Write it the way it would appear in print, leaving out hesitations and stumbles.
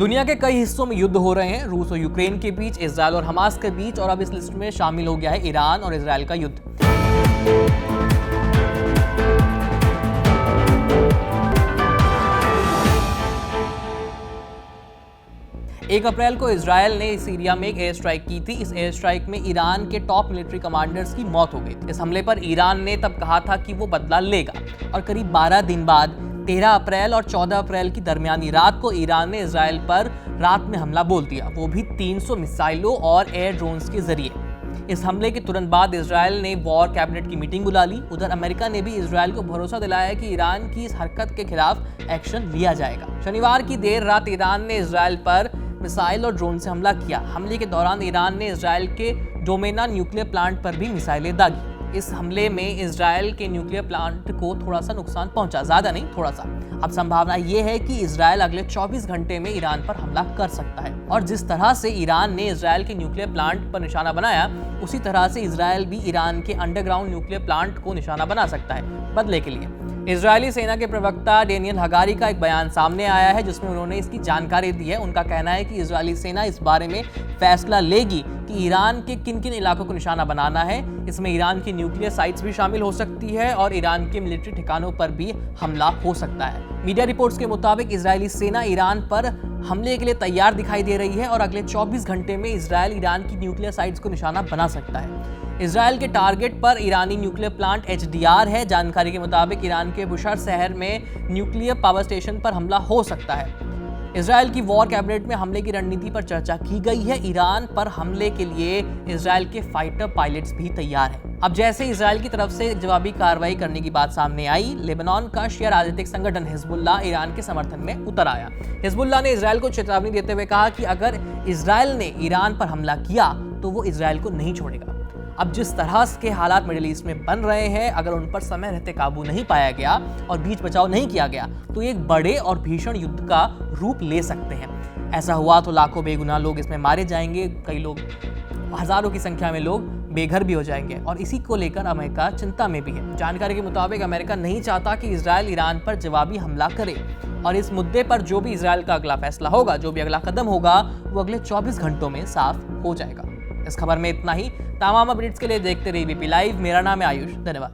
दुनिया के कई हिस्सों में युद्ध हो रहे हैं, रूस और यूक्रेन के बीच, इजराइल और हमास के बीच, और अब इस लिस्ट में शामिल हो गया है ईरान और इजराइल का युद्ध। एक अप्रैल को इजराइल ने सीरिया में एक एयर स्ट्राइक की थी। इस एयर स्ट्राइक में ईरान के टॉप मिलिट्री कमांडर्स की मौत हो गई। इस हमले पर ईरान ने तब कहा था कि वो बदला लेगा, और करीब 12 दिन बाद 13 अप्रैल और 14 अप्रैल की दरमियानी रात को ईरान ने इजराइल पर रात में हमला बोल दिया, वो भी 300 मिसाइलों और एयर ड्रोन्स के जरिए। इस हमले के तुरंत बाद इजराइल ने वॉर कैबिनेट की मीटिंग बुला ली। उधर अमेरिका ने भी इजराइल को भरोसा दिलाया कि ईरान की इस हरकत के खिलाफ एक्शन लिया जाएगा। शनिवार की देर रात ईरान ने इजराइल पर मिसाइल और ड्रोन से हमला किया। हमले के दौरान ईरान ने इजराइल के डोमेना न्यूक्लियर प्लांट पर भी मिसाइलें दागी। इस हमले में इजराइल के न्यूक्लियर प्लांट को थोड़ा सा नुकसान पहुंचा, ज्यादा नहीं, थोड़ा सा। अब संभावना यह है कि इजराइल अगले 24 घंटे में ईरान पर हमला कर सकता है, और जिस तरह से ईरान ने इजराइल के न्यूक्लियर प्लांट पर निशाना बनाया, उसी तरह से इजराइल भी ईरान के अंडरग्राउंड न्यूक्लियर प्लांट को निशाना बना सकता है बदले के लिए। इजरायली सेना के प्रवक्ता डेनियल हगारी का एक बयान सामने आया है, जिसमें उन्होंने इसकी जानकारी दी है। उनका कहना है कि इजरायली सेना इस बारे में फैसला लेगी कि ईरान के किन किन इलाकों को निशाना बनाना है। इसमें ईरान की न्यूक्लियर साइट्स भी शामिल हो सकती है, और ईरान के मिलिट्री ठिकानों पर भी हमला हो सकता है। मीडिया रिपोर्ट्स के मुताबिक इजरायली सेना ईरान पर हमले के लिए तैयार दिखाई दे रही है, और अगले 24 घंटे में इजराइल ईरान की न्यूक्लियर साइट्स को निशाना बना सकता है। इजराइल के टारगेट पर ईरानी न्यूक्लियर प्लांट HDR है। जानकारी के मुताबिक ईरान के बुशर शहर में न्यूक्लियर पावर स्टेशन पर हमला हो सकता है। इजराइल की वॉर कैबिनेट में हमले की रणनीति पर चर्चा की गई है। ईरान पर हमले के लिए इजराइल के फाइटर पायलट्स भी तैयार हैं। अब जैसे इजराइल की तरफ से जवाबी कार्रवाई करने की बात सामने आई, लेबनान का शिया राजनीतिक संगठन हिजबुल्लाह ईरान के समर्थन में उतर आया। हिजबुल्लाह ने इजराइल को चेतावनी देते हुए कहा कि अगर इजराइल ने ईरान पर हमला किया तो वो इजराइल को नहीं छोड़ेगा। अब जिस तरह के हालात मिडिल ईस्ट में बन रहे हैं, अगर उन पर समय रहते काबू नहीं पाया गया और बीच बचाव नहीं किया गया, तो ये एक बड़े और भीषण युद्ध का रूप ले सकते हैं। ऐसा हुआ तो लाखों बेगुनाह लोग इसमें मारे जाएंगे, कई लोग, हजारों की संख्या में लोग बेघर भी हो जाएंगे, और इसी को लेकर अमेरिका चिंता में भी है। जानकारी के मुताबिक अमेरिका नहीं चाहता कि इजराइल ईरान पर जवाबी हमला करे, और इस मुद्दे पर जो भी इजराइल का अगला फैसला होगा, जो भी अगला कदम होगा, वो अगले 24 घंटों में साफ हो जाएगा। इस खबर में इतना ही। तमाम अपडेट्स के लिए देखते रहिए ABP लाइव। मेरा नाम है आयुष। धन्यवाद।